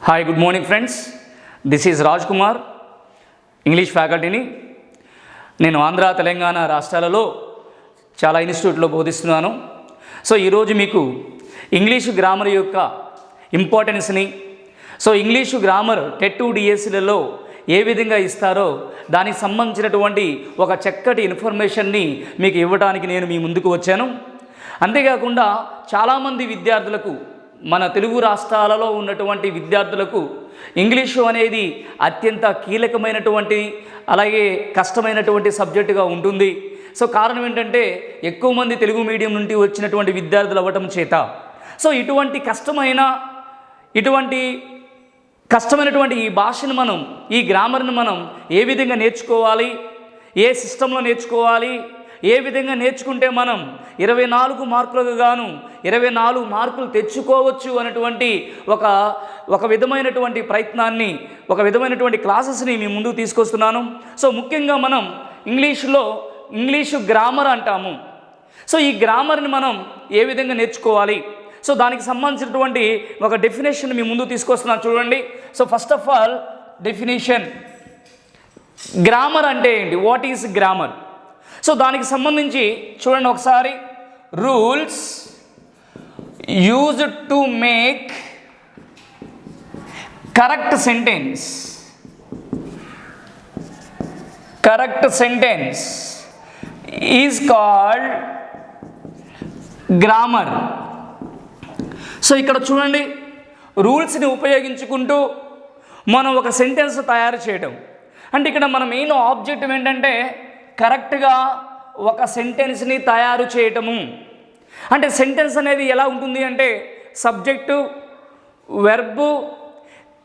Hi good morning friends, this is Raj Kumar, English ఫ్యాకల్టీని. నేను ఆంధ్ర తెలంగాణ రాష్ట్రాలలో చాలా ఇన్స్టిట్యూట్లో బోధిస్తున్నాను. సో ఈరోజు మీకు ఇంగ్లీషు గ్రామర్ యొక్క ఇంపార్టెన్స్ని, ఇంగ్లీషు గ్రామర్ టెట్ డిఎస్సీలలో ఏ విధంగా ఇస్తారో దానికి సంబంధించినటువంటి ఒక చక్కటి ఇన్ఫర్మేషన్ని మీకు ఇవ్వడానికి నేను మీ ముందుకు వచ్చాను. అంతేకాకుండా చాలామంది విద్యార్థులకు, మన తెలుగు రాష్ట్రాలలో ఉన్నటువంటి విద్యార్థులకు ఇంగ్లీషు అనేది అత్యంత కీలకమైనటువంటి, అలాగే కష్టమైనటువంటి సబ్జెక్టుగా ఉంటుంది. కారణం ఏంటంటే ఎక్కువ మంది తెలుగు మీడియం నుండి వచ్చినటువంటి విద్యార్థులు అవ్వటం చేత ఇటువంటి కష్టమైనటువంటి ఈ భాషను మనం, ఈ గ్రామర్ని మనం ఏ విధంగా నేర్చుకోవాలి, ఏ సిస్టంలో నేర్చుకోవాలి, ఏ విధంగా నేర్చుకుంటే మనం 24 మార్కులకు గాను 24 మార్కులు తెచ్చుకోవచ్చు అనేటువంటి ఒక విధమైనటువంటి ప్రయత్నాన్ని, ఒక విధమైనటువంటి క్లాసెస్ని మీ ముందుకు తీసుకొస్తున్నాను. ముఖ్యంగా మనం ఇంగ్లీషు గ్రామర్ అంటాము. ఈ గ్రామర్ని మనం ఏ విధంగా నేర్చుకోవాలి, దానికి సంబంధించినటువంటి ఒక డెఫినేషన్ మీ ముందు తీసుకొస్తున్నాను, చూడండి. First of all definition, grammar అంటే ఏంటి, వాట్ ఈజ్ గ్రామర్? దానికి సంబంధించి చూడండి ఒకసారి. Rules used to make correct sentence is called grammar. ఇక్కడ చూడండి, రూల్స్ని ఉపయోగించుకుంటూ మనం ఒక సెంటెన్స్ తయారు చేయడం. అంటే ఇక్కడ మన మెయిన్ ఆబ్జెక్టివ్ ఏంటంటే కరెక్ట్గా ఒక సెంటెన్స్ని తయారు చేయటము. అంటే సెంటెన్స్ అనేది ఎలా ఉంటుంది అంటే సబ్జెక్టు, వెర్బు,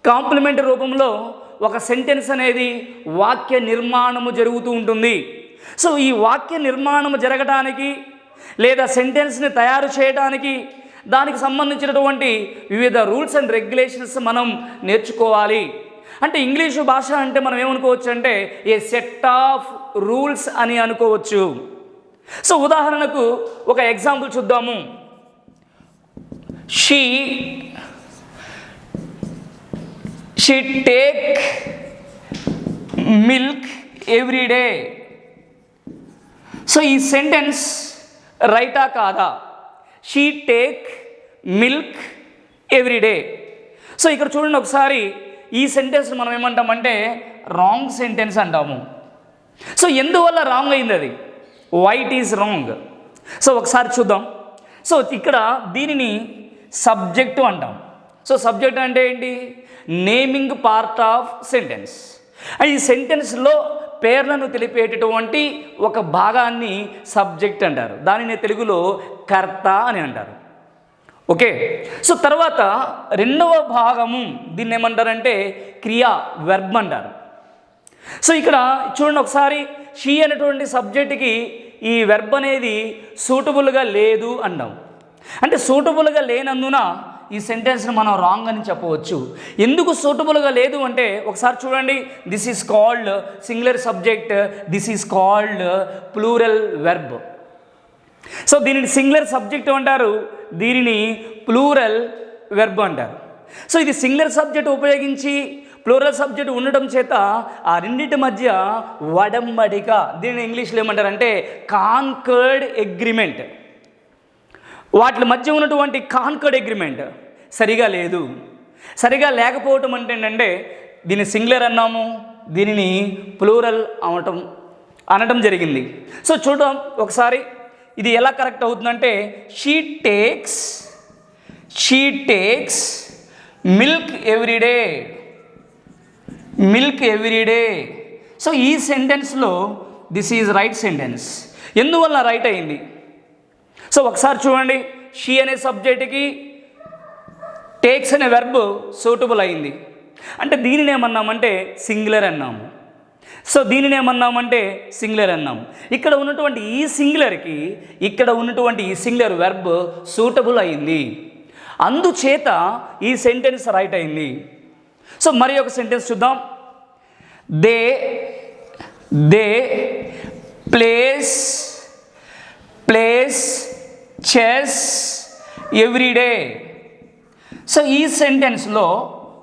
కాంప్లిమెంట్ రూపంలో ఒక సెంటెన్స్ అనేది వాక్య నిర్మాణము జరుగుతూ ఉంటుంది. ఈ వాక్య నిర్మాణము జరగడానికి లేదా సెంటెన్స్ని తయారు చేయడానికి దానికి సంబంధించినటువంటి వివిధ రూల్స్ అండ్ రెగ్యులేషన్స్ మనం నేర్చుకోవాలి. అంటే ఇంగ్లీషు భాష అంటే మనం ఏమనుకోవచ్చు అంటే ఏ సెట్ ఆఫ్ రూల్స్ అని అనుకోవచ్చు. ఉదాహరణకు ఒక ఎగ్జాంపుల్ చూద్దాము. She take milk every day. ఈ సెంటెన్స్ రైటా కాదా? She take milk every day. ఇక్కడ చూడండి ఒకసారి, ఈ సెంటెన్స్ మనం ఏమంటామంటే రాంగ్ సెంటెన్స్ అంటాము. ఎందువల్ల రాంగ్ అయింది అది? Why it is wrong? ఒకసారి చూద్దాం. ఇక్కడ దీనిని సబ్జెక్టు అంటాం. సబ్జెక్ట్ అంటే ఏంటి? Naming part of sentence. ఈ సెంటెన్స్లో పేర్లను తెలిపేటటువంటి ఒక భాగాన్ని సబ్జెక్ట్ అంటారు. దానిని తెలుగులో కర్త అని అంటారు. ఓకే. తర్వాత రెండవ భాగము దీన్ని ఏమంటారంటే క్రియా, వెర్బ్ అంటారు. ఇక్కడ చూడండి ఒకసారి, షీ అనేటువంటి సబ్జెక్ట్కి ఈ వెర్బ్ అనేది సూటబుల్గా లేదు అన్నాం. అంటే సూటబుల్గా లేనందున ఈ సెంటెన్స్ని మనం రాంగ్ అని చెప్పవచ్చు. ఎందుకు సూటబుల్గా లేదు అంటే ఒకసారి చూడండి. This is called singular subject, this is called plural verb. దీనిని సింగులర్ సబ్జెక్ట్ అంటారు, దీనిని ప్లూరల్ వెర్బ్ అంటారు. ఇది సింగులర్ సబ్జెక్ట్ ఉపయోగించి ప్లూరల్ సబ్జెక్ట్ ఉండటం చేత ఆ రెండింటి మధ్య వడంబడిక, దీనిని ఇంగ్లీష్లో ఏమంటారంటే కాన్కర్డ్ అగ్రిమెంట్. వాటి మధ్య ఉన్నటువంటి కాన్కర్డ్ అగ్రిమెంట్ సరిగా లేదు. సరిగా లేకపోవటం అంటే ఏంటంటే దీన్ని సింగులర్ అన్నాము, దీనిని ప్లూరల్ అనటం జరిగింది. చూద్దాం ఒకసారి ఇది ఎలా కరెక్ట్ అవుతుందంటే she takes milk every day. ఈ సెంటెన్స్లో దిస్ ఈజ్ రైట్ సెంటెన్స్. ఎందువల్ల రైట్ అయింది? ఒకసారి చూడండి, షీ అనే సబ్జెక్ట్కి టేక్స్ అనే వెర్బ్ సూటబుల్ అయింది. అంటే దీనిని ఏమన్నామంటే సింగులర్ అన్నాము. దీనిని ఏమన్నామంటే సింగులర్ అన్నాము. ఇక్కడ ఉన్నటువంటి ఈ సింగులర్కి ఇక్కడ ఉన్నటువంటి ఈ సింగులర్ వెర్బ్ సూటబుల్ అయింది. అందుచేత ఈ సెంటెన్స్ రైట్ అయింది. మరి ఒక సెంటెన్స్ చూద్దాం. They place chess every day. ఈ సెంటెన్స్లో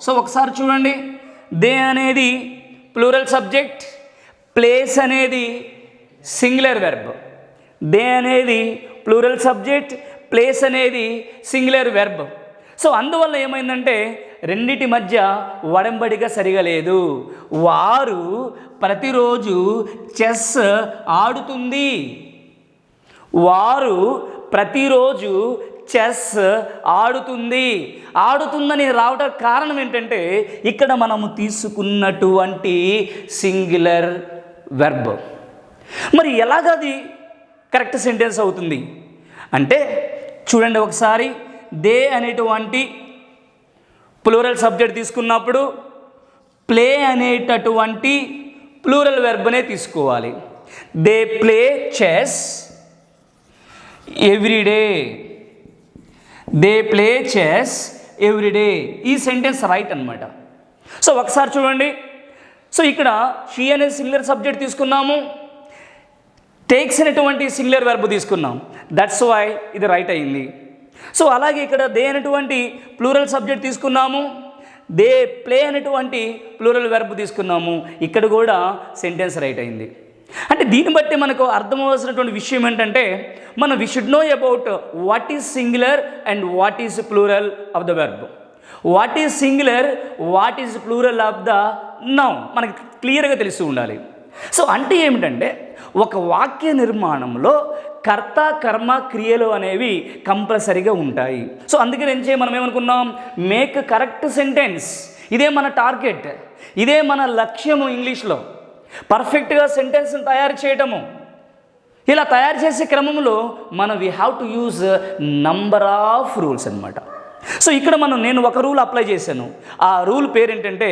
సో ఒకసారి చూడండి, దే అనేది ప్లూరల్ సబ్జెక్ట్, ప్లేస్ అనేది సింగులర్ వెర్బ్. దే అనేది ప్లూరల్ సబ్జెక్ట్, ప్లేస్ అనేది సింగులర్ వెర్బ్. సో అందువల్ల ఏమైందంటే రెండిటి మధ్య వడంబడిక సరిగా లేదు. వారు ప్రతిరోజు చెస్ ఆడుతుంది. వారు ప్రతిరోజు చెస్ ఆడుతుందని రావడం కారణం ఏంటంటే ఇక్కడ మనము తీసుకున్నటువంటి సింగులర్ వెర్బ్. మరి ఎలాగది కరెక్ట్ సెంటెన్స్ అవుతుంది అంటే చూడండి ఒకసారి, దే అనేటువంటి ప్లూరల్ సబ్జెక్ట్ తీసుకున్నప్పుడు ప్లే అనేటటువంటి ప్లూరల్ వెర్బ్నే తీసుకోవాలి. They play chess everyday. They play chess everyday. ఈ సెంటెన్స్ రైట్ అనమాట. సో ఒకసారి చూడండి, సో ఇక్కడ షీ అనే సింగులర్ సబ్జెక్ట్ తీసుకున్నాము, టేక్స్ అనేటువంటి సింగులర్ వెర్బ్ తీసుకున్నాం, దట్స్ వై ఇది రైట్ అయింది. సో అలాగే ఇక్కడ దే అనేటువంటి ప్లూరల్ సబ్జెక్ట్ తీసుకున్నాము, దే ప్లే అనేటువంటి ప్లూరల్ వెర్బ్ తీసుకున్నాము, ఇక్కడ కూడా సెంటెన్స్ రైట్ అయింది. అంటే దీన్ని బట్టి మనకు అర్థమవలసినటువంటి విషయం ఏంటంటే we should know about what is singular and what is plural of the verb. What is singular, what is plural of the noun మనకి క్లియర్గా తెలిసి ఉండాలి. సో అంటే ఏమిటంటే ఒక వాక్య నిర్మాణంలో కర్త కర్మ క్రియలు అనేవి కంపల్సరీగా ఉంటాయి. సో అందుకని మనం ఏమనుకున్నాం, మేక్ కరెక్ట్ సెంటెన్స్. ఇదే మన టార్గెట్, ఇదే మన లక్ష్యము. ఇంగ్లీష్లో పర్ఫెక్ట్గా సెంటెన్స్ని తయారు చేయటము. ఇలా తయారు చేసే క్రమంలో we have to use number of rules అనమాట. సో ఇక్కడ నేను ఒక రూల్ అప్లై చేశాను. ఆ రూల్ పేరు ఏంటంటే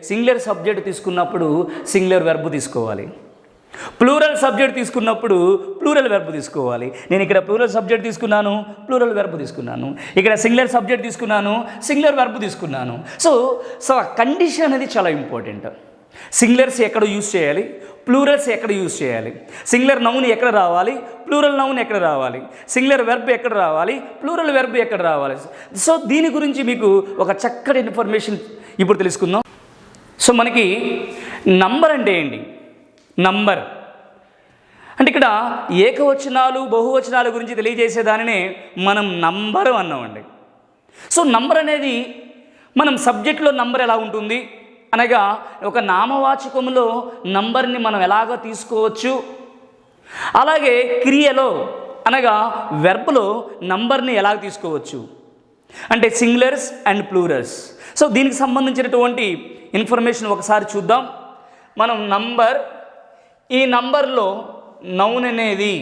సింగులర్ సబ్జెక్ట్ తీసుకున్నప్పుడు సింగులర్ వెర్బ్ తీసుకోవాలి, ప్లూరల్ సబ్జెక్ట్ తీసుకున్నప్పుడు ప్లూరల్ వెర్బ్ తీసుకోవాలి. నేను ఇక్కడ ప్లూరల్ సబ్జెక్ట్ తీసుకున్నాను, ప్లూరల్ వెర్బ్ తీసుకున్నాను. ఇక్కడ సింగులర్ సబ్జెక్ట్ తీసుకున్నాను, సింగులర్ వెర్బ్ తీసుకున్నాను. సో కండిషన్ అనేది చాలా ఇంపార్టెంట్. సింగులర్స్ ఎక్కడ యూజ్ చేయాలి, ప్లూరల్స్ ఎక్కడ యూజ్ చేయాలి, సింగులర్ నౌన్ ఎక్కడ రావాలి, ప్లూరల్ నౌన్ ఎక్కడ రావాలి, సింగులర్ వెర్బ్ ఎక్కడ రావాలి, ప్లూరల్ వెర్బ్ ఎక్కడ రావాలి. సో దీని గురించి మీకు ఒక చక్కటి ఇన్ఫర్మేషన్ ఇప్పుడు తెలుసుకుందాం. సో మనకి నంబర్ అంటే ఏంటి? నంబర్ అంటే ఇక్కడ ఏకవచనాలు బహువచనాల గురించి తెలియజేసేదానినే మనం నంబరు అన్నామండి. సో నంబర్ అనేది మనం సబ్జెక్ట్లో నంబర్ ఎలా ఉంటుంది అనగా ఒక నామవాచకంలో నంబర్ని మనం ఎలాగ తీసుకోవచ్చు, అలాగే క్రియలో అనగా వెర్బ్లో నంబర్ని ఎలాగ తీసుకోవచ్చు అంటే సింగులర్స్ అండ్ ప్లూరల్స్. సో దీనికి సంబంధించినటువంటి ఇన్ఫర్మేషన్ ఒకసారి చూద్దాం. మనం నంబర్, ఈ నంబర్లో నౌన్ అనేది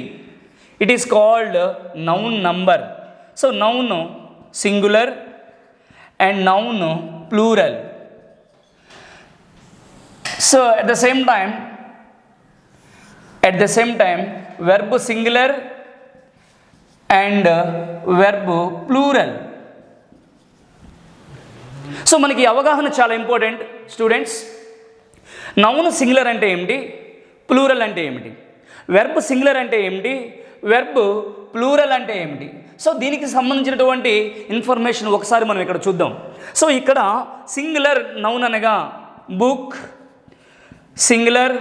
it is called noun number. So noun singular and noun plural. So at the same time verb singular and verb plural. So మనకి అవగాహన చాలా ఇంపార్టెంట్ స్టూడెంట్స్. నౌన్ సింగులర్ అంటే ఏమిటి, ప్లూరల్ అంటే ఏమిటి, వెర్బ్ సింగులర్ అంటే ఏమిటి, వెర్బ్ ప్లూరల్ అంటే ఏమిటి. సో దీనికి సంబంధించినటువంటి ఇన్ఫర్మేషన్ ఒకసారి మనం ఇక్కడ చూద్దాం. సో ఇక్కడ సింగులర్ నౌన్ అనగా book, singular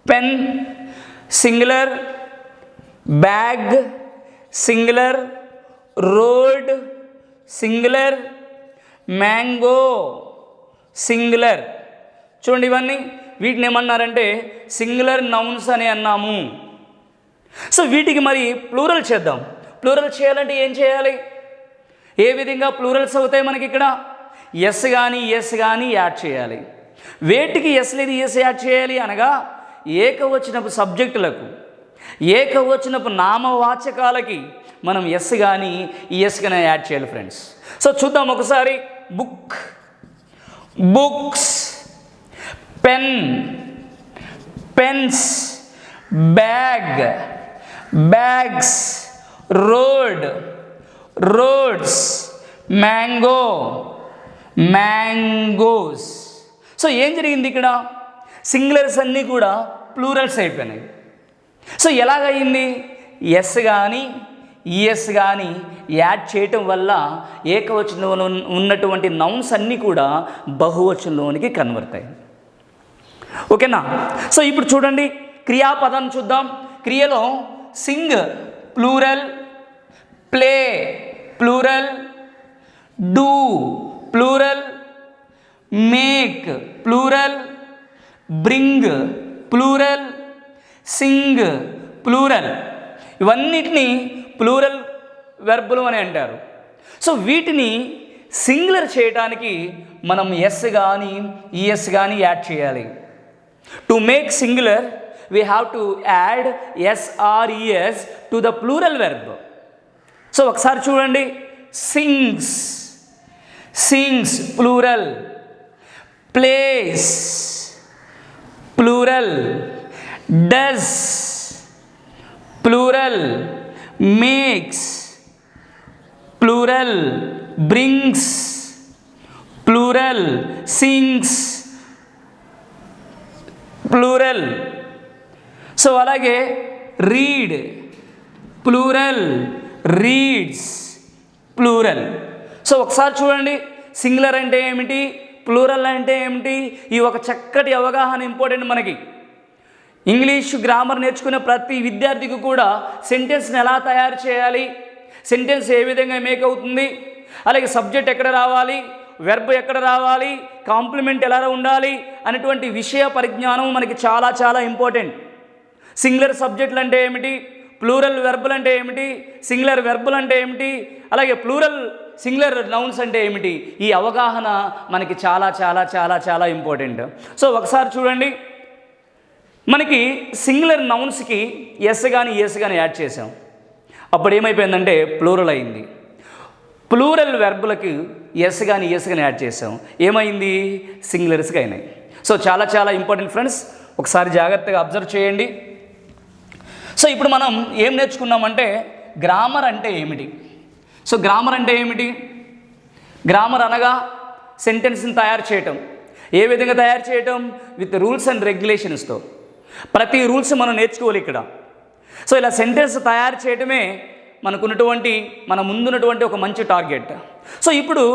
pen, singular bag, singular road, singular mango, singular. చూడండి ఇవన్నీ వీటిని ఏమన్నారంటే సింగులర్ నౌన్స్ అని అన్నాము. సో వీటికి మరి ప్లూరల్ చేద్దాం. ప్లూరల్ చేయాలంటే ఏం చేయాలి, ఏ విధంగా ప్లూరల్స్ అవుతాయి మనకి? ఇక్కడ ఎస్ కానీ యాడ్ చేయాలి. వేటికి ఎస్ లేదు ఎస్ యాడ్ చేయాలి అనగా ఏకవచనపు సబ్జెక్టులకు, ఏకవచనపు నామవాచకాలకి మనం ఎస్ కానీ యాడ్ చేయాలి ఫ్రెండ్స్. సో చూద్దాం ఒకసారి. Book, books, pen, pens, bag, bags, road, roads, mango, mangoes. So ఏం జరిగింది ఇక్కడ? సింగులర్స్ అన్నీ కూడా ప్లూరల్స్ అయిపోయినాయి. సో ఎలాగయింది? ఎస్ కానీ ఈఎస్ కానీ యాడ్ చేయటం వల్ల ఏకవచనంలో ఉన్నటువంటి నౌన్స్ అన్నీ కూడా బహువచనంలోనికి కన్వర్ట్ అయ్యాయి. ఓకేనా? సో ఇప్పుడు చూడండి క్రియాపదాన్ని చూద్దాం. క్రియలో sing plural, play plural, do plural, make plural, bring plural, sing plural, ఇవన్నిటిని ప్లూరల్ వెర్బులు అని అంటారు. సో వీటిని సింగులర్ చేయడానికి మనం ఎస్ కానీ ఈఎస్ కానీ యాడ్ చేయాలి. To make singular we have to add s or es to the plural verb. So ఒకసారి చూడండి, sings sings plural, plays plural, does plural, makes plural, brings plural, sings plural. So అలాగే read plural, reads plural. So ఒకసారి చూడండి, singular అంటే ఏమిటి, plural అంటే ఏమిటి, ఈ ఒక చక్కటి అవగాహన ఇంపార్టెంట్ మనకి. ఇంగ్లీష్ గ్రామర్ నేర్చుకునే ప్రతి విద్యార్థికి కూడా సెంటెన్స్ని ఎలా తయారు చేయాలి, సెంటెన్స్ ఏ విధంగా మేక్ అవుతుంది, అలాగే సబ్జెక్ట్ ఎక్కడ రావాలి, వెర్బ్ ఎక్కడ రావాలి, కాంప్లిమెంట్ ఎలా ఉండాలి అనేటువంటి విషయ పరిజ్ఞానం మనకి చాలా చాలా ఇంపార్టెంట్. సింగులర్ సబ్జెక్టులు అంటే ఏమిటి, ప్లూరల్ వెర్బులు అంటే ఏమిటి, సింగులర్ వెర్బులు అంటే ఏమిటి, అలాగే ప్లూరల్ సింగులర్ నౌన్స్ అంటే ఏమిటి, ఈ అవగాహన మనకి చాలా చాలా చాలా చాలా ఇంపార్టెంట్. సో ఒకసారి చూడండి, మనకి సింగులర్ నౌన్స్కి ఎస్ కానీ ఈఎస్ కానీ యాడ్ చేసాం. అప్పుడు ఏమైపోయిందంటే ప్లూరల్ అయింది. ప్లూరల్ వెర్బులకి ఎస్ కానీ ఈఎస్ కానీ యాడ్ చేసాం, ఏమైంది, సింగులర్స్గా అయినాయి. సో చాలా చాలా ఇంపార్టెంట్ ఫ్రెండ్స్, ఒకసారి జాగ్రత్తగా అబ్జర్వ్ చేయండి. సో ఇప్పుడు మనం ఏం నేర్చుకున్నామంటే గ్రామర్ అంటే ఏమిటి. సో గ్రామర్ అంటే ఏమిటి, గ్రామర్ అనగా సెంటెన్స్ని తయారు చేయటం. ఏ విధంగా తయారు చేయటం, విత్ రూల్స్ అండ్ రెగ్యులేషన్స్తో. ప్రతి రూల్స్ మనం నేర్చుకోవాలి ఇక్కడ. సో ఇలా సెంటెన్స్ తయారు చేయటమే మనకున్నటువంటి మన ముందున్నటువంటి ఒక మంచి టార్గెట్. సో ఇప్పుడు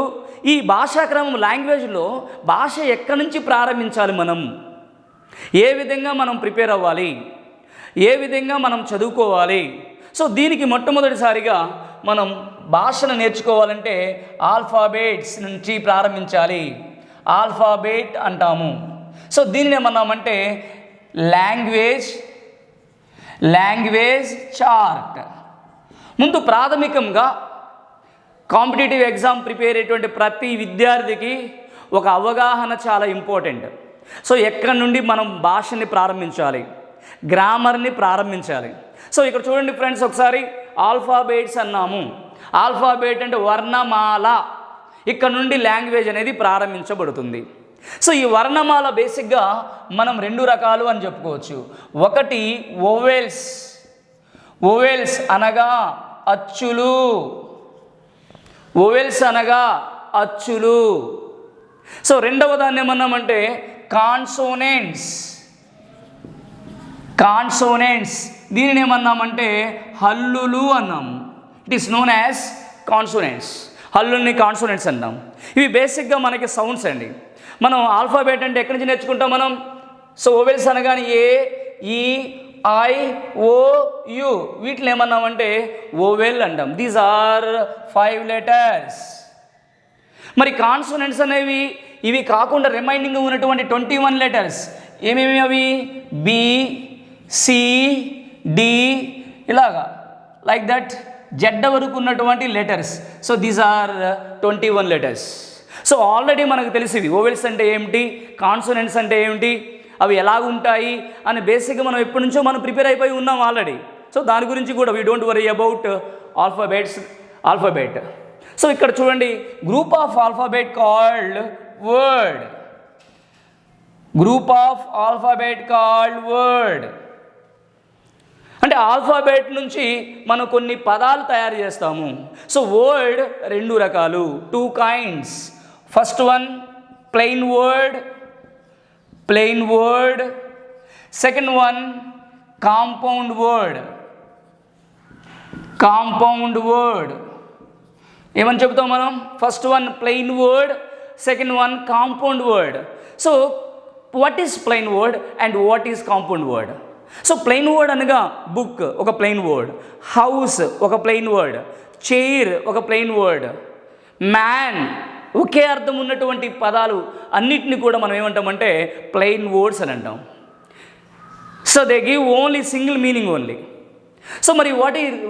ఈ భాషాక్రమం లాంగ్వేజ్లో భాష ఎక్కడి నుంచి ప్రారంభించాలి, మనం ఏ విధంగా మనం ప్రిపేర్ అవ్వాలి, ఏ విధంగా మనం చదువుకోవాలి. సో దీనికి మొట్టమొదటిసారిగా మనం భాషను నేర్చుకోవాలంటే ఆల్ఫాబెట్స్ నుంచి ప్రారంభించాలి. ఆల్ఫాబెట్ అంటాము. సో దీనిని ఏమన్నామంటే లాంగ్వేజ్ చార్ట్. ముందు ప్రాథమికంగా కాంపిటేటివ్ ఎగ్జామ్ ప్రిపేర్ అయ్యేటువంటి ప్రతి విద్యార్థికి ఒక అవగాహన చాలా ఇంపార్టెంట్. సో ఎక్కడి నుండి మనం భాషని ప్రారంభించాలి, గ్రామర్ని ప్రారంభించాలి. సో ఇక్కడ చూడండి ఫ్రెండ్స్, ఒకసారి ఆల్ఫాబెట్స్ అన్నాము. ఆల్ఫాబెట్ అంటే వర్ణమాల, ఇక్కడ నుండి లాంగ్వేజ్ అనేది ప్రారంభించబడుతుంది. సో ఈ వర్ణమాల బేసిక్గా మనం రెండు రకాలు అని చెప్పుకోవచ్చు. ఒకటి ఓవెల్స్ అనగా అచ్చులు, ఓవెల్స్ అనగా అచ్చులు. సో రెండవ దాన్ని ఏమన్నామంటే కాన్సోనెంట్స్, దీనిని ఏమన్నామంటే హల్లులు అన్నాము. It is known as consonants. హల్లుల్ని కాన్సోనెంట్స్ అన్నాం. ఇవి బేసిక్గా మనకి సౌండ్స్ అండి. మనం ఆల్ఫాబెట్ అంటే ఎక్కడి నుంచి నేర్చుకుంటాం మనం. సో ఓవెల్స్ అనగానే ఏ, ఈ, ఐ, ఓ, యు, వీటిని ఏమన్నామంటే ఓవెల్ అంటాం. These are 5 letters. మరి కాన్సోనెంట్స్ అనేవి ఇవి కాకుండా రిమైనింగ్ ఉన్నటువంటి 21 letters ఏమేమి అవి, బి, సి, డి, ఇలాగా లైక్ దట్ జెడ్ వరకు ఉన్నటువంటి letters. So these are 21 letters. So already మనకు తెలిసింది ఓవెల్స్ అంటే ఏమిటి, కాన్సోనెంట్స్ అంటే ఏమిటి, అవి ఎలాగుంటాయి అని బేసిక్గా మనం ఎప్పటి నుంచో మనం ప్రిపేర్ అయిపోయి ఉన్నాం ఆల్రెడీ. సో దాని గురించి కూడా we don't worry about alphabet. So ఇక్కడ చూడండి, group of alphabet called word. Group of alphabet called word అంటే ఆల్ఫాబెట్ నుంచి మనం కొన్ని పదాలు తయారు చేస్తాము. సో వర్డ్ రెండు రకాలు, 2 kinds. First one plain word, second one compound word. Compound word. ఏమని చెప్తాం మనం? First one plain word, second one compound word. So what is plain word and what is compound word? So plain word అనగా book ఒక plain word, house ఒక plain word, chair ఒక plain word, man ఒకే అర్థం ఉన్నటువంటి పదాలు అన్నిటిని కూడా మనం ఏమంటామంటే ప్లెయిన్ వర్డ్స్ అని అంటాం. So they give only single meaning only. So మరి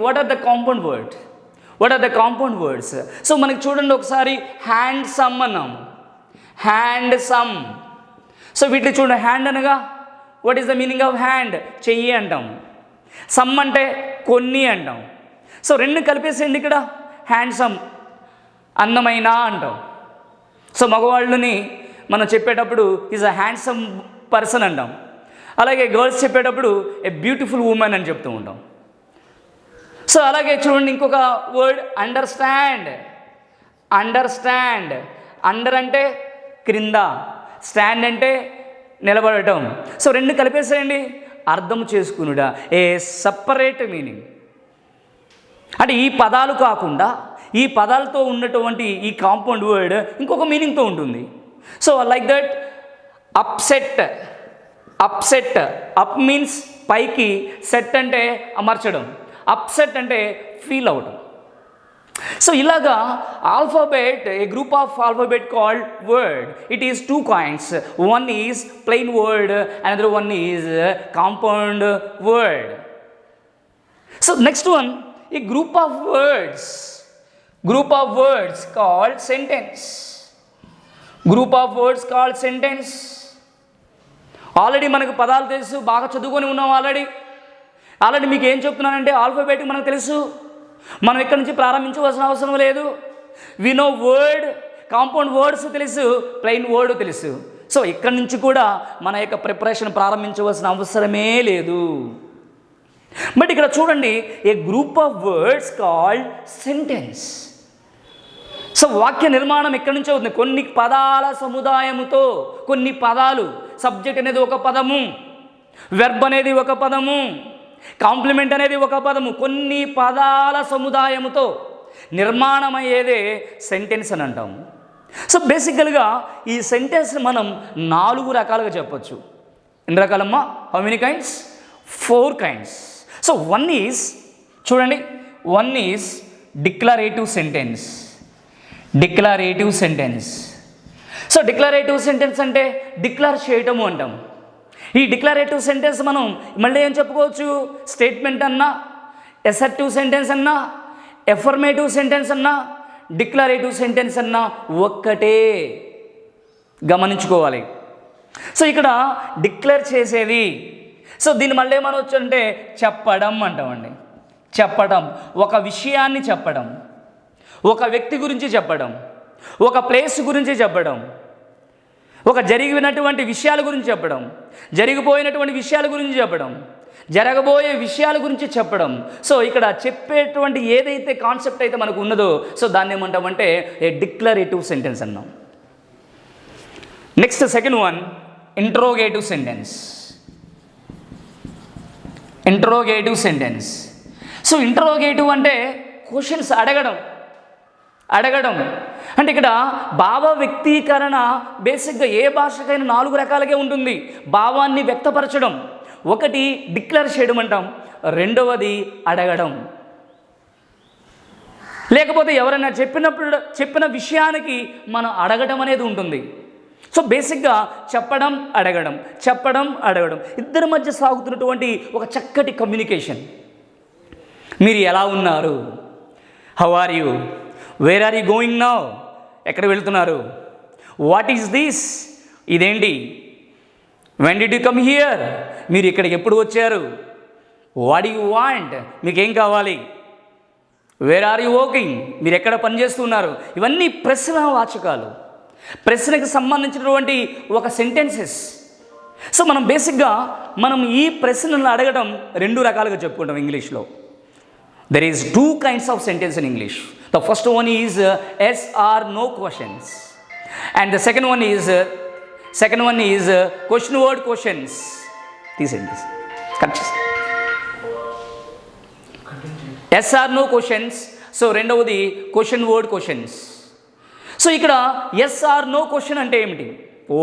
what are the compound word? What are the compound words? So మనకి చూడండి ఒకసారి హ్యాండ్ సమ్ అన్నాం, హ్యాండ్ సమ్. సో వీటిని చూడండి, హ్యాండ్ అనగా what is the meaning of hand? చెయ్యి అంటాం. సమ్ అంటే కొన్ని అంటాం. సో రెండు కలిపేసేయండి ఇక్కడ, హ్యాండ్ సమ్ అందమైన అంటాం. సో మగవాళ్ళని మనం చెప్పేటప్పుడు ఈజ్ అ హ్యాండ్సమ్ పర్సన్ అంటాం. అలాగే గర్ల్స్ చెప్పేటప్పుడు ఏ బ్యూటిఫుల్ ఉమెన్ అని చెప్తూ ఉంటాం. సో అలాగే చూడండి ఇంకొక వర్డ్ అండర్స్టాండ్. అండర్స్టాండ్, అండర్ అంటే క్రింద, స్టాండ్ అంటే నిలబడటం. సో రెండు కలిపేసేయండి, అర్థం చేసుకునుడా, ఏ సపరేట్ మీనింగ్. అంటే ఈ పదాలు కాకుండా ఈ పదాలతో ఉన్నటువంటి ఈ కాంపౌండ్ వర్డ్ ఇంకొక మీనింగ్తో ఉంటుంది. So like that upset. Upset, up means పైకి, సెట్ అంటే అమర్చడం, అప్సెట్ అంటే ఫీల్ అవడం. సో ఇలాగా alphabet, A group of alphabet called word, it is two kinds. One is plain word, another one is compound word. So next one, a group of words called sentence. Group of words called sentence. Already మనకు పదాలు తెలుసు, బాగా చదువుకొని ఉన్నాం already. మీకు ఏం చెప్తున్నానంటే alphabet మనకు తెలుసు, మనం ఇక్కడి నుంచి ప్రారంభించవలసిన అవసరం లేదు. We know word, compound words తెలుసు, ప్లెయిన్ వర్డ్ తెలుసు. సో ఇక్కడి నుంచి కూడా మన యొక్క ప్రిపరేషన్ ప్రారంభించవలసిన అవసరమే లేదు. బట్ ఇక్కడ చూడండి, a group of words called sentence. So వాక్య నిర్మాణం ఎక్కడి నుంచో అవుతుంది, కొన్ని పదాల సముదాయముతో. కొన్ని పదాలు, సబ్జెక్ట్ అనేది ఒక పదము, వెర్బ్ అనేది ఒక పదము, కాంప్లిమెంట్ అనేది ఒక పదము, కొన్ని పదాల సముదాయముతో నిర్మాణమయ్యేదే సెంటెన్స్ అని అంటాము. సో బేసికల్గా ఈ సెంటెన్స్ మనం 4 రకాలుగా చెప్పొచ్చు. ఎన్ని రకాలమ్మా? How many kinds? 4 kinds. So one is, చూడండి, one is declarative sentence. Declarative sentence. So declarative sentence అంటే డిక్లేర్ చేయటము అంటాం. ఈ డిక్లరేటివ్ సెంటెన్స్ మనం మళ్ళీ ఏం చెప్పుకోవచ్చు? స్టేట్మెంట్ అన్నా, అసర్టివ్ సెంటెన్స్ అన్నా, ఎఫర్మేటివ్ సెంటెన్స్ అన్నా, డిక్లరేటివ్ సెంటెన్స్ అన్నా ఒక్కటే. గమనించుకోవాలి. సో ఇక్కడ డిక్లేర్ చేసేది, సో దీన్ని మళ్ళీ ఏమనొచ్చు అంటే చెప్పడం అంటామండి. చెప్పడం, ఒక విషయాన్ని చెప్పడం, ఒక వ్యక్తి గురించి చెప్పడం, ఒక ప్లేస్ గురించి చెప్పడం, ఒక జరిగినటువంటి విషయాల గురించి చెప్పడం, జరిగిపోయినటువంటి విషయాల గురించి చెప్పడం, జరగబోయే విషయాల గురించి చెప్పడం. సో ఇక్కడ చెప్పేటువంటి ఏదైతే కాన్సెప్ట్ అయితే మనకు ఉన్నదో, సో దాన్ని ఏమంటామంటే ఏ డిక్లరేటివ్ సెంటెన్స్ అన్నాం. Next second one, interrogative sentence. Interrogative sentence. So interrogative అంటే క్వశ్చన్స్ అడగడం. అంటే ఇక్కడ భావ వ్యక్తీకరణ బేసిక్గా ఏ భాషకైనా 4 రకాలుగా ఉంటుంది. భావాన్ని వ్యక్తపరచడం, ఒకటి డిక్లేర్ చేయడం అంటాం, రెండవది అడగడం. లేకపోతే ఎవరైనా చెప్పిన విషయానికి మనం అడగడం అనేది ఉంటుంది. సో బేసిక్గా చెప్పడం అడగడం ఇద్దరి మధ్య సాగుతున్నటువంటి ఒక చక్కటి కమ్యూనికేషన్. మీరు ఎలా ఉన్నారు? How are you? Where are you going now? ఎక్కడ వెళ్తున్నారు? What is this? ఇదేంటి? When did you come here? మీరు ఇక్కడికి ఎప్పుడు వచ్చారు? What you want? మీకేం కావాలి? Where are you working? మీరు ఎక్కడ పనిచేస్తున్నారు? ఇవన్నీ ప్రశ్నవాచకాలు, ప్రశ్నకు సంబంధించినటువంటి ఒక సెంటెన్సెస్. సో మనం బేసిక్గా ఈ ప్రశ్నలను అడగడం 2 రకాలుగా చెప్పుకుంటాం ఇంగ్లీష్లో. There is 2 kinds of sentence in English. The first one is yes or no questions, and the second one is question word questions. These sentences. Yes or no questions. So రెండవది question word questions. So ఇక్కడ yes or no question అంటే ఏమిటి?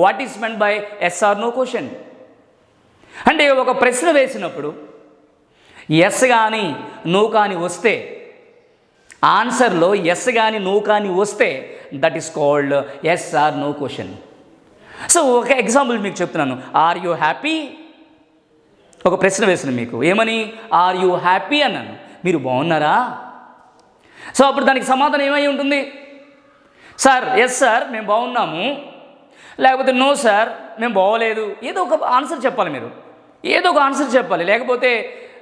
What is meant by yes or no question అంటే ఒక ప్రశ్న వేసినప్పుడు yes కానీ no కానీ వస్తే, ఆన్సర్లో ఎస్ కానీ నో కానీ వస్తే that is called yes or no question. So ఒక ఎగ్జాంపుల్ మీకు చెప్తున్నాను. Are you happy? ఒక ప్రశ్న వేసిన మీకు ఏమని? ఆర్ యూ హ్యాపీ అన్నాను. మీరు బాగున్నారా? సో అప్పుడు దానికి సమాధానం ఏమై ఉంటుంది? సార్ ఎస్ సార్ మేము బాగున్నాము, లేకపోతే నో సార్ మేము బాగోలేదు. ఏదో ఒక ఆన్సర్ చెప్పాలి, మీరు ఏదో ఒక ఆన్సర్ చెప్పాలి, లేకపోతే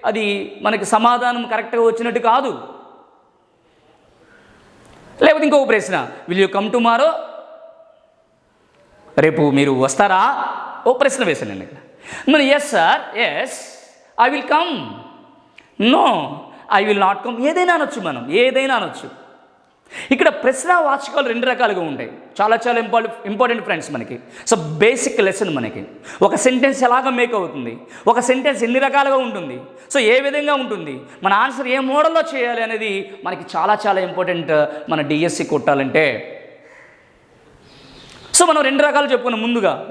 అది మనకి సమాధానం కరెక్ట్గా వచ్చినట్టు కాదు. లేకపోతే ఇంకొక ప్రశ్న, విల్ యూ కమ్ టుమారో? రేపు మీరు వస్తారా? ఓ ప్రశ్న వేసాను నేను ఇక్కడ. మరి yes sir, yes I will come, no I will not come. ఏదైనా అనొచ్చు, మనం ఏదైనా అనొచ్చు. ఇక్కడ ప్రశ్నావాచకాలు రెండు రకాలుగా ఉంటాయి. చాలా చాలా ఇంపార్టెంట్ ఫ్రెండ్స్ మనకి. సో బేసిక్ లెసన్ మనకి. ఒక సెంటెన్స్ ఎలాగ మేక్ అవుతుంది, ఒక సెంటెన్స్ ఎన్ని రకాలుగా ఉంటుంది, సో ఏ విధంగా ఉంటుంది, మన ఆన్సర్ ఏ మోడల్లో చేయాలి అనేది మనకి చాలా చాలా ఇంపార్టెంట్ మన డిఎస్సి కొట్టాలంటే. సో మనం రెండు రకాలు చెప్పుకున్నాం.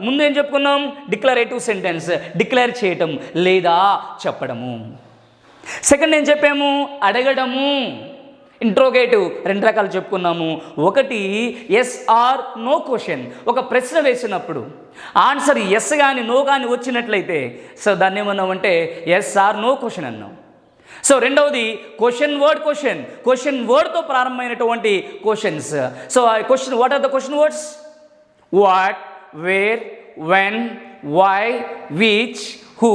ముందు ఏం చెప్పుకున్నాం? డిక్లరేటివ్ సెంటెన్స్, డిక్లేర్ చేయటం లేదా చెప్పడము. సెకండ్ ఏం చెప్పాము? అడగడము, ఇంట్రోగేటివ్. రెండు రకాలు చెప్పుకున్నాము. ఒకటి ఎస్ ఆర్ నో క్వశ్చన్. ఒక ప్రశ్న వేసినప్పుడు ఆన్సర్ ఎస్ కానీ నో కానీ వచ్చినట్లయితే సో దాన్ని ఏమన్నామంటే ఎస్ ఆర్ నో క్వశ్చన్ అన్నాం. సో రెండవది క్వశ్చన్ వర్డ్ క్వశ్చన్. క్వశ్చన్ వర్డ్తో ప్రారంభమైనటువంటి క్వశ్చన్స్. సో ఆ question, what are the question words? What, where, when, why, which, who,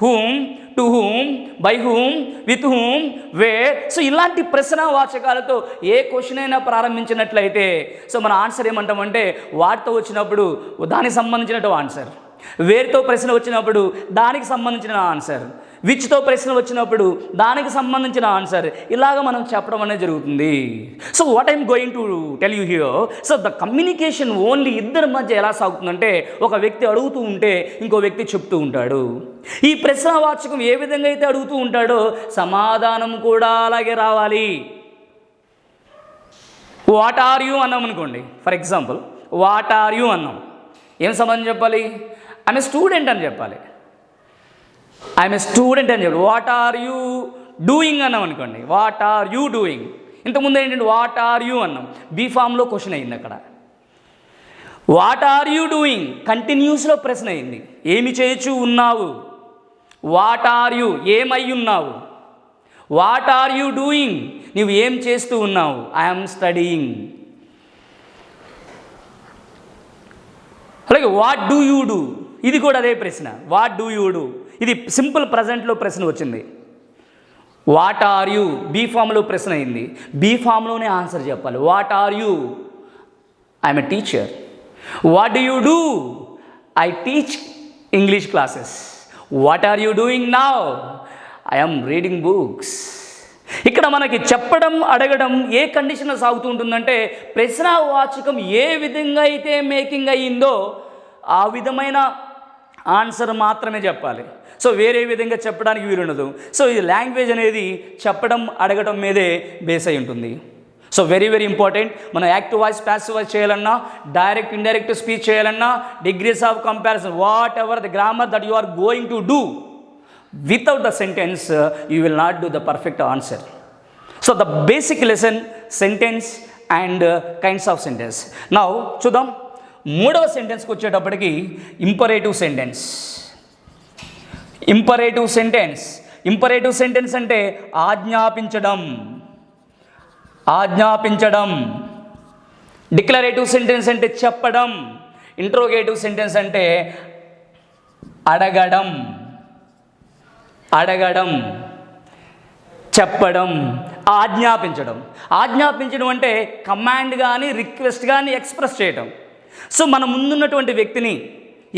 whom, to whom, by whom, with whom, where. So ఇలాంటి ప్రశ్నావాచకాలతో ఏ question అయినా ప్రారంభించినట్లయితే so మన answer ఏమంటామంటే వాటితో వచ్చినప్పుడు దానికి సంబంధించినట్టు ఆన్సర్, వేర్తో ప్రశ్న వచ్చినప్పుడు దానికి సంబంధించిన ఆన్సర్, విచ్తో ప్రశ్న వచ్చినప్పుడు దానికి సంబంధించిన ఆన్సర్, ఇలాగ మనం చెప్పడం అనేది జరుగుతుంది. So what I'm going to tell you here, so the communication only ఇద్దరి మధ్య ఎలా సాగుతుందంటే ఒక వ్యక్తి అడుగుతూ ఉంటే ఇంకో వ్యక్తి చెప్తూ ఉంటాడు. ఈ ప్రశ్నావాచకం ఏ విధంగా అయితే అడుగుతూ ఉంటాడో సమాధానం కూడా అలాగే రావాలి. వాట్ ఆర్ యూ అన్నాం అనుకోండి, for example what are you అన్నాం, ఏం సమాధానం చెప్పాలి? ఐఎమ్ ఏ స్టూడెంట్ అని చెప్పాలి. ఐఎమ్ ఏ స్టూడెంట్ అని చెప్పాలి. వాట్ ఆర్ యూ డూయింగ్ అన్నాం అనుకోండి, వాట్ ఆర్ యూ డూయింగ్. ఇంతకుముందు ఏంటంటే వాట్ ఆర్ యూ అన్నాం, బీ ఫామ్లో క్వశ్చన్ అయింది. అక్కడ వాట్ ఆర్ యూ డూయింగ్ కంటిన్యూస్లో ప్రశ్న అయింది, ఏమి చేయొచ్చు ఉన్నావు. వాట్ ఆర్ యూ, ఏమై ఉన్నావు. వాట్ ఆర్ యూ డూయింగ్, నువ్వు ఏం చేస్తూ ఉన్నావు. I'm studying. అలాగే వాట్ డూ యూ డూ, ఇది కూడా అదే ప్రశ్న. వాట్ డూ యూ డూ, ఇది సింపుల్ ప్రజెంట్లో ప్రశ్న వచ్చింది. వాట్ ఆర్ యూ బీ ఫామ్లో ప్రశ్న అయింది, బీ ఫామ్లోనే ఆన్సర్ చెప్పాలి. What are you, I'm a teacher. What do you do, I teach English classes. What are you doing now, I'm reading books. ఇక్కడ మనకి చెప్పడం అడగడం ఏ కండిషన్లో సాగుతూ ఉంటుందంటే ప్రశ్నావాచకం ఏ విధంగా అయితే మేకింగ్ అయ్యిందో ఆ విధమైన ఆన్సర్ మాత్రమే చెప్పాలి. సో వేరే విధంగా చెప్పడానికి వీలుండదు. సో ఇది లాంగ్వేజ్ అనేది చెప్పడం అడగడం మీదే బేస్ అయి ఉంటుంది. So very very important. మనం యాక్టివ్ వాయిస్ ప్యాసివ్ వాయిస్ చేయాలన్నా, డైరెక్ట్ ఇండైరెక్ట్ స్పీచ్ చేయాలన్నా, degrees of comparison, whatever the grammar that you are going to do without the sentence you will not do the perfect answer. So the basic lesson sentence and kinds of sentence. Now చూద్దాం మూడవ సెంటెన్స్కి వచ్చేటప్పటికి imperative sentence. Imperative sentence, imperative sentence అంటే ఆజ్ఞాపించడం, ఆజ్ఞాపించడం. Declarative sentence అంటే చెప్పడం. Interrogative sentence అంటే అడగడం, అడగడం, చెప్పడం, ఆజ్ఞాపించడం. ఆజ్ఞాపించడం అంటే కమాండ్ కానీ రిక్వెస్ట్ కానీ ఎక్స్ప్రెస్ చేయడం. సో మన ముందున్నటువంటి వ్యక్తిని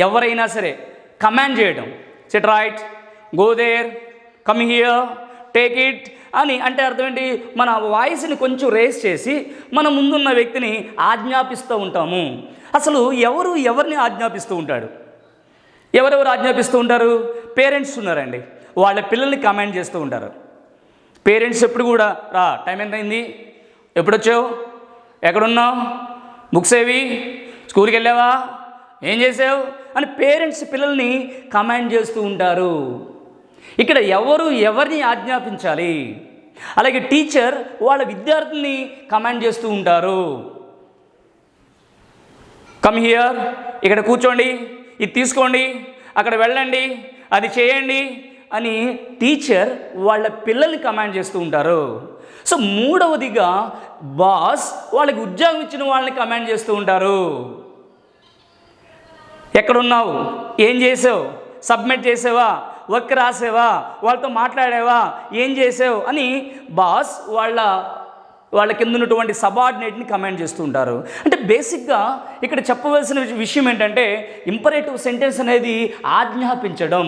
ఎవరైనా సరే కమాండ్ చేయడం, sit write, go there, come here, take it అని అంటే అర్థం ఏంటి? మన వాయిస్ని కొంచెం రేస్ చేసి మన ముందున్న వ్యక్తిని ఆజ్ఞాపిస్తూ ఉంటాము. అసలు ఎవరు ఎవరిని ఆజ్ఞాపిస్తూ ఉంటాడు? ఎవరెవరు ఆజ్ఞాపిస్తూ ఉంటారు? పేరెంట్స్ ఉన్నారండి, వాళ్ళ పిల్లల్ని కమాండ్ చేస్తూ ఉంటారు. పేరెంట్స్ ఎప్పుడు కూడా రా, టైం ఎంత అయింది, ఎప్పుడొచ్చావు, ఎక్కడున్నావు, బుక్స్ ఏవి, స్కూల్కి వెళ్ళావా, ఏం చేసావు అని పేరెంట్స్ పిల్లల్ని కమాండ్ చేస్తూ ఉంటారు. ఇక్కడ ఎవరిని ఆజ్ఞాపించాలి, అలాగే టీచర్ వాళ్ళ విద్యార్థుల్ని కమాండ్ చేస్తూ ఉంటారు. కమ్ హియర్, ఇక్కడ కూర్చోండి, ఇది తీసుకోండి, అక్కడ వెళ్ళండి, అది చేయండి అని టీచర్ వాళ్ళ పిల్లల్ని కమాండ్ చేస్తూ ఉంటారు. సో మూడవదిగా బాస్ వాళ్ళకి ఉద్యోగం ఇచ్చిన వాళ్ళని కమాండ్ చేస్తూ ఉంటారు. ఎక్కడున్నావు, ఏం చేసావు, సబ్మిట్ చేసావా, వర్క్ రాసావా, వాళ్ళతో మాట్లాడావా, ఏం చేసావు అని బాస్ వాళ్ళ కింద ఉన్నటువంటి సబార్డినేట్ని కమాండ్ చేస్తూ ఉంటారు. అంటే బేసిక్గా ఇక్కడ చెప్పవలసిన విషయం ఏంటంటే ఇంపరేటివ్ సెంటెన్స్ అనేది ఆజ్ఞాపించడం.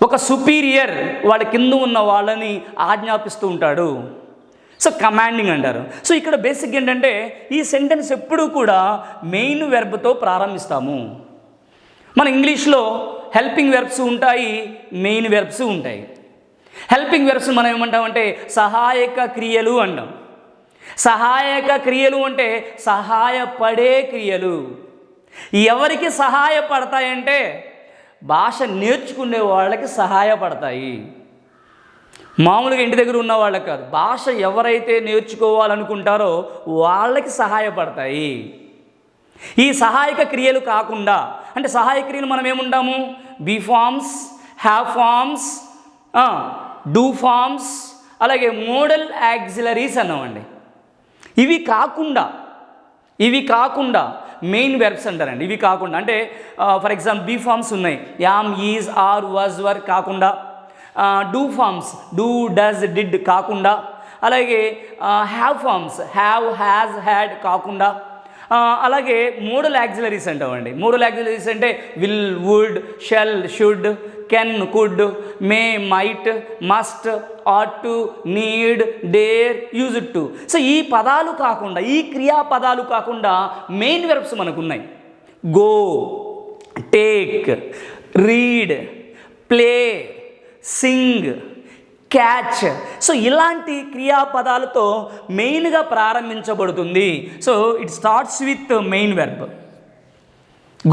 ఒక సుపీరియర్ వాళ్ళ కింద ఉన్న వాళ్ళని ఆజ్ఞాపిస్తూ ఉంటాడు. సో కమాండింగ్ అంటారు. సో ఇక్కడ బేసిక్ ఏంటంటే ఈ సెంటెన్స్ ఎప్పుడూ కూడా మెయిన్ వెర్బ్తో ప్రారంభిస్తాము. మన ఇంగ్లీష్లో హెల్పింగ్ వెర్బ్స్ ఉంటాయి, మెయిన్ వెర్బ్స్ ఉంటాయి. హెల్పింగ్ వెర్బ్స్ మనం ఏమంటామంటే సహాయక క్రియలు అంటాం. సహాయక క్రియలు అంటే సహాయపడే క్రియలు. ఎవరికి సహాయపడతాయంటే భాష నేర్చుకునే వాళ్ళకి సహాయపడతాయి. మామూలుగా ఇంటి దగ్గర ఉన్న వాళ్ళకి కాదు, భాష ఎవరైతే నేర్చుకోవాలనుకుంటారో వాళ్ళకి సహాయపడతాయి. ఈ సహాయక క్రియలు కాకుండా అంటే సహాయక క్రియలు మనం ఏముంటాము, be forms, have forms, do forms, అలాగే మోడల్ యాక్సిలరీస్ అన్నామండి. ఇవి కాకుండా మెయిన్ వెర్బ్స్ అంటారండి. ఇవి కాకుండా అంటే ఫర్ ఎగ్జాంపుల్ బీ ఫార్మ్స్ ఉన్నాయి, am, is, are, was, were కాకుండా, do forms do, does, did కాకుండా, అలాగే have forms have, has, had కాకుండా, అలాగే మోడల్ యాక్సిలరీస్ అంటామండి. మోడల్ యాక్సిలరీస్ అంటే will, would, shall, should, can, could, may, might, must, ought to, need, dare, use to. So ఈ పదాలు కాకుండా, ఈ క్రియాపదాలు కాకుండా మెయిన్ వెర్బ్స్ మనకున్నాయి. Go, take, read, play, sing, catch. So ఇలాంటి క్రియాపదాలతో మెయిన్గా ప్రారంభించబడుతుంది. So it starts with main verb.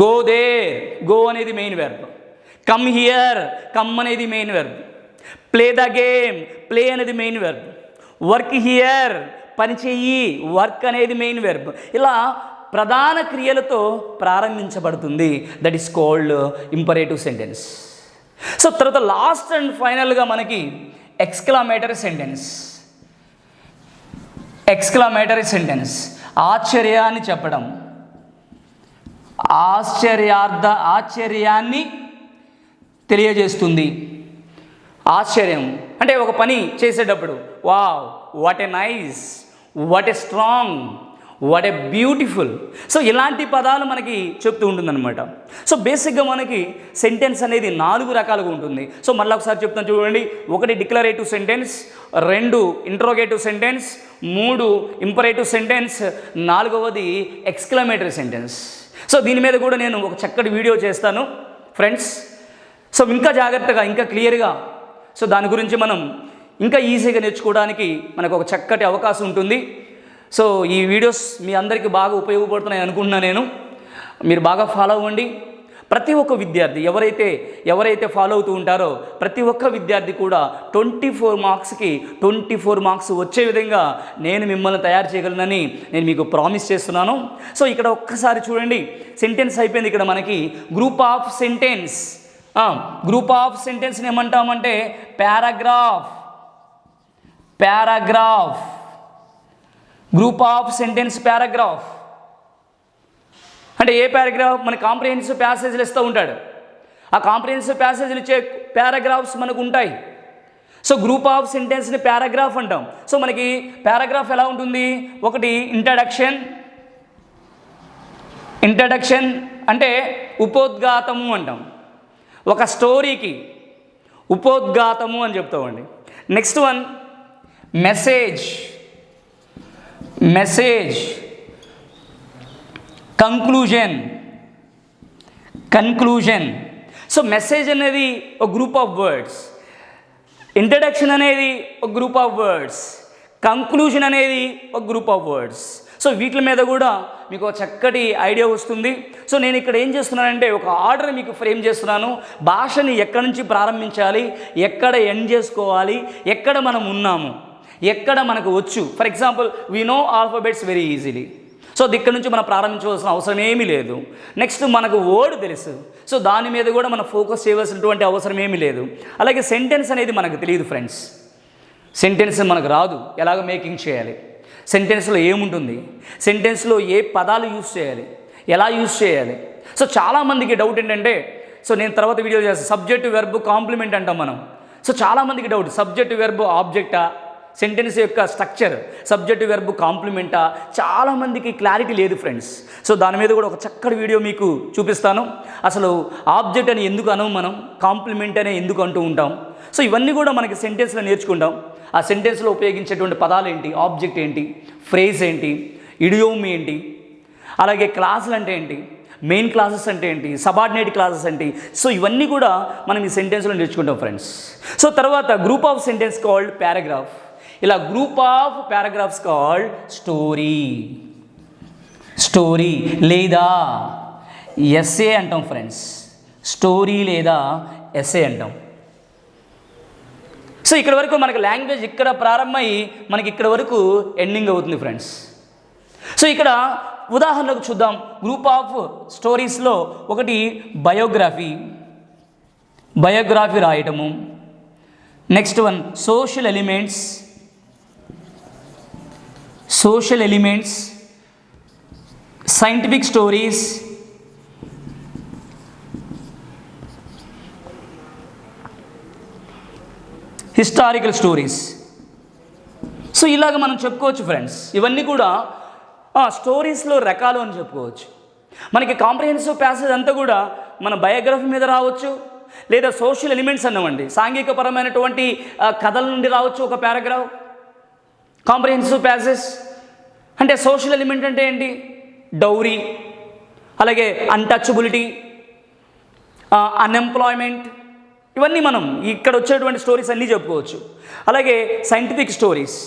Go there, go అనేది main verb. Come here, come అనేది main verb. Play the game, play అనేది మెయిన్ వెర్బ్. వర్క్ హియర్, పని చెయ్యి, work అనేది మెయిన్ వెర్బ్. ఇలా ప్రధాన క్రియలతో ప్రారంభించబడుతుంది. That is called imperative sentence. So తర్వాత లాస్ట్ అండ్ ఫైనల్గా మనకి ఎక్స్క్లమేటరీ సెంటెన్స్. ఎక్స్క్లమేటరీ సెంటెన్స్ ఆశ్చర్యాన్ని చెప్పడం, ఆశ్చర్యాన్ని తెలియజేస్తుంది. ఆశ్చర్యం అంటే ఒక పని చేసేటప్పుడు wow, what a nice, what a strong, what a beautiful. So ఇలాంటి పదాలు మనకి చెప్తూ ఉంటుందన్నమాట. సో బేసిక్గా మనకి సెంటెన్స్ అనేది 4 రకాలుగా ఉంటుంది. సో మళ్ళీ ఒకసారి చెప్తాను చూడండి. 1 declarative sentence, 2 interrogative sentence, 3 imperative sentence, 4వది ఎక్స్క్లమేటరీ సెంటెన్స్. సో దీని మీద కూడా నేను ఒక చక్కటి వీడియో చేస్తాను ఫ్రెండ్స్. సో ఇంకా జాగ్రత్తగా, ఇంకా క్లియర్గా, సో దాని గురించి మనం ఇంకా ఈజీగా నేర్చుకోవడానికి మనకు ఒక చక్కటి అవకాశం ఉంటుంది. సో ఈ వీడియోస్ మీ అందరికీ బాగా ఉపయోగపడుతున్నాయి అనుకుంటున్నాను నేను. మీరు బాగా ఫాలో అవ్వండి. ప్రతి ఒక్క విద్యార్థి ఎవరైతే ఫాలో అవుతూ ఉంటారో ప్రతి ఒక్క విద్యార్థి కూడా 24 మార్క్స్కి 24 మార్క్స్ వచ్చే విధంగా నేను మిమ్మల్ని తయారు చేయగలనని నేను మీకు ప్రామిస్ చేస్తున్నాను. సో ఇక్కడ ఒక్కసారి చూడండి, సెంటెన్స్ అయిపోయింది. ఇక్కడ మనకి group of sentence. Group of సెంటెన్స్ని ఏమంటామంటే paragraph. Group of sentence paragraph అంటే ఏ పారాగ్రాఫ్ మన కాంప్రిహెన్సివ్ ప్యాసేజ్లు ఇస్తూ ఉంటాడు. ఆ కాంప్రిహెన్సివ్ ప్యాసేజ్లు ఇచ్చే పారాగ్రాఫ్స్ మనకు ఉంటాయి. సో గ్రూప్ ఆఫ్ సెంటెన్స్ని పారాగ్రాఫ్ అంటాం. సో మనకి పారాగ్రాఫ్ ఎలా ఉంటుంది, ఒకటి ఇంట్రడక్షన్ అంటే ఉపోద్ఘాతము అంటాం. ఒక స్టోరీకి ఉపోద్ఘాతము అని చెప్తామండి. Next one message, conclusion. So message అనేది ఒక గ్రూప్ ఆఫ్ వర్డ్స్. ఇంట్రడక్షన్ అనేది ఒక గ్రూప్ ఆఫ్ వర్డ్స్, కంక్లూజన్ అనేది ఒక గ్రూప్ ఆఫ్ వర్డ్స్. సో వీటి మీద కూడా మీకు ఒక చక్కటి ఐడియా వస్తుంది. సో నేను ఇక్కడ ఏం చేస్తున్నానంటే ఒక ఆర్డర్ మీకు ఫ్రేమ్ చేస్తున్నాను. భాషని ఎక్కడి నుంచి ప్రారంభించాలి, ఎక్కడ ఎండ్ చేసుకోవాలి, ఎక్కడ మనం ఉన్నాము, ఎక్కడ మనకు వచ్చు. For example we know alphabets very easily. So ఇక్కడ నుంచి మనం ప్రారంభించవలసిన అవసరం ఏమీ లేదు. నెక్స్ట్ మనకు వర్డ్ తెలుసు, సో దాని మీద కూడా మనం ఫోకస్ చేయవలసినటువంటి అవసరం ఏమీ లేదు. అలాగే సెంటెన్స్ అనేది మనకు తెలియదు ఫ్రెండ్స్. సెంటెన్స్ మనకు రాదు, ఎలాగ మేకింగ్ చేయాలి, సెంటెన్స్లో ఏముంటుంది, సెంటెన్స్లో ఏ పదాలు యూజ్ చేయాలి, ఎలా యూజ్ చేయాలి. సో చాలామందికి డౌట్ ఏంటంటే, సో నేను తర్వాత వీడియో చేస్తాను, సబ్జెక్ట్ వెర్బ్ కాంప్లిమెంట్ అంటాం మనం. సో చాలామందికి డౌట్, సబ్జెక్ట్ వెర్బ్ ఆబ్జెక్టా, సెంటెన్స్ యొక్క స్ట్రక్చర్ సబ్జెక్ట్ వెర్బ్ కాంప్లిమెంటా, చాలామందికి క్లారిటీ లేదు ఫ్రెండ్స్. సో దాని మీద కూడా ఒక చక్కటి వీడియో మీకు చూపిస్తాను. అసలు ఆబ్జెక్ట్ అని ఎందుకు అనవు, మనం కాంప్లిమెంట్ అనే ఎందుకు అంటూ ఉంటాం. సో ఇవన్నీ కూడా మనకి సెంటెన్స్లో నేర్చుకుంటాం. ఆ సెంటెన్స్లో ఉపయోగించేటువంటి పదాలు ఏంటి, ఆబ్జెక్ట్ ఏంటి, ఫ్రేజ్ ఏంటి, ఇడియోమ్ ఏంటి, అలాగే క్లాసులు అంటే ఏంటి, మెయిన్ క్లాసెస్ అంటే ఏంటి, సబార్డినేట్ క్లాసెస్ ఏంటి. సో ఇవన్నీ కూడా మనం ఈ సెంటెన్స్లో నేర్చుకుంటాం ఫ్రెండ్స్. సో తర్వాత group of sentence called paragraph. ఇలా group of paragraphs called story. Story లేదా ఎస్ఏ అంటాం ఫ్రెండ్స్. స్టోరీ లేదా ఎస్ఏ అంటాం. సో ఇక్కడ వరకు మనకి లాంగ్వేజ్ ఇక్కడ ప్రారంభమై మనకి ఇక్కడ వరకు ఎండింగ్ అవుతుంది ఫ్రెండ్స్. సో ఇక్కడ ఉదాహరణకు చూద్దాం. గ్రూప్ ఆఫ్ స్టోరీస్లో ఒకటి బయోగ్రఫీ రాయటము. Next one social elements, scientific stories, historical stories. So ఇలాగ మనం చెప్పుకోవచ్చు ఫ్రెండ్స్. ఇవన్నీ కూడా స్టోరీస్లో రకాలు అని చెప్పుకోవచ్చు. మనకి కాంప్రహెన్సివ్ ప్యాసేజ్ అంతా కూడా మన బయోగ్రఫీ మీద రావచ్చు, లేదా సోషల్ ఎలిమెంట్స్ అన్నామండి, సాంఘికపరమైనటువంటి కథల నుండి రావచ్చు ఒక పారాగ్రాఫ్. కాంప్రహెన్సివ్ ప్యాసేజ్ అంటే సోషల్ ఎలిమెంట్ అంటే ఏంటి, డౌరీ, అలాగే అన్టచబిలిటీ, అన్ఎంప్లాయ్మెంట్, ఇవన్నీ మనం ఇక్కడ వచ్చేటువంటి స్టోరీస్ అన్నీ చెప్పుకోవచ్చు. అలాగే సైంటిఫిక్ స్టోరీస్,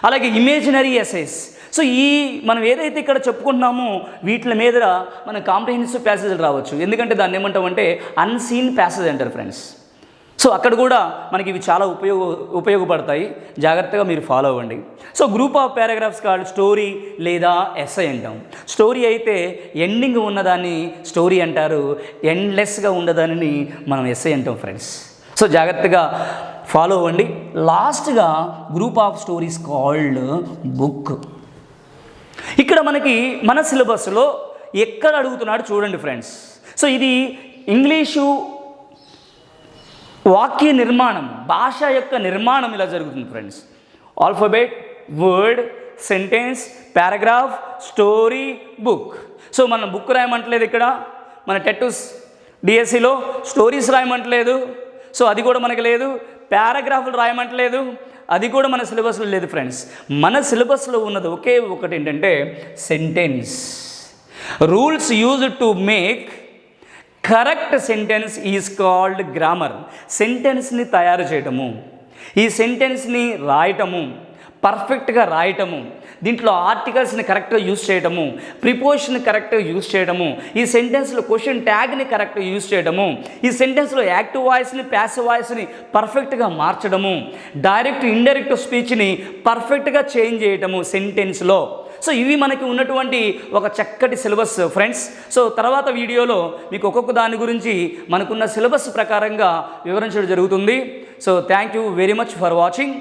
అలాగే ఇమేజినరీ ఎస్సేస్. సో ఈ మనం ఏదైతే ఇక్కడ చెప్పుకుంటున్నామో వీటి మీద మన కాంప్రహెన్సివ్ ప్యాసేజ్లు రావచ్చు. ఎందుకంటే దాన్ని ఏమంటామంటే అన్సీన్ ప్యాసేజ్ అంటారు ఫ్రెండ్స్. సో అక్కడ కూడా మనకి ఇవి చాలా ఉపయోగపడతాయి. జాగ్రత్తగా మీరు ఫాలో అవ్వండి. So group of paragraphs called story లేదా ఎస్సే అంటాం. స్టోరీ అయితే ఎండింగ్ ఉన్నదాన్ని స్టోరీ అంటారు, ఎండ్లెస్గా ఉన్నదానిని మనం ఎస్సే అంటాం ఫ్రెండ్స్. సో జాగ్రత్తగా ఫాలో అవ్వండి. లాస్ట్గా group of stories called book. ఇక్కడ మనకి మన సిలబస్లో ఎక్కడ అడుగుతున్నాడు చూడండి ఫ్రెండ్స్. సో ఇది ఇంగ్లీషు వాక్య నిర్మాణం, భాష యొక్క నిర్మాణం ఇలా జరుగుతుంది friends. Alphabet, word, sentence, paragraph, story, book. So మనం బుక్ రాయమంటలేదు ఇక్కడ, మన టెట్టుస్ డిఎస్సిలో స్టోరీస్ రాయమంటలేదు, సో అది కూడా మనకి లేదు. పారాగ్రాఫ్లు రాయమంటలేదు, అది కూడా మన సిలబస్లో లేదు ఫ్రెండ్స్. మన సిలబస్లో ఉన్నది ఒకే ఒకటి ఏంటంటే sentence. Rules used to make correct sentence is called grammar. సెంటెన్స్ని తయారు చేయటము, ఈ సెంటెన్స్ని రాయటము, పర్ఫెక్ట్గా రాయటము, దీంట్లో ఆర్టికల్స్ని కరెక్ట్గా యూజ్ చేయడము, ప్రిపోజిషన్ కరెక్ట్గా యూజ్ చేయడము, ఈ సెంటెన్స్లో క్వశ్చన్ ట్యాగ్ని కరెక్ట్గా యూజ్ చేయడము, ఈ సెంటెన్స్లో యాక్టివ్ వాయిస్ని ప్యాసివ్ వాయిస్ని పర్ఫెక్ట్గా మార్చడము, డైరెక్ట్ ఇండైరెక్ట్ స్పీచ్ని పర్ఫెక్ట్గా చేంజ్ చేయటము సెంటెన్స్లో. సో ఇవి మనకి ఉన్నటువంటి ఒక చక్కటి సిలబస్ ఫ్రెండ్స్. సో తర్వాత వీడియోలో మీకు ఒక్కొక్క దాని గురించి మనకున్న సిలబస్ ప్రకారంగా వివరించడం జరుగుతుంది. So thank you very much for watching.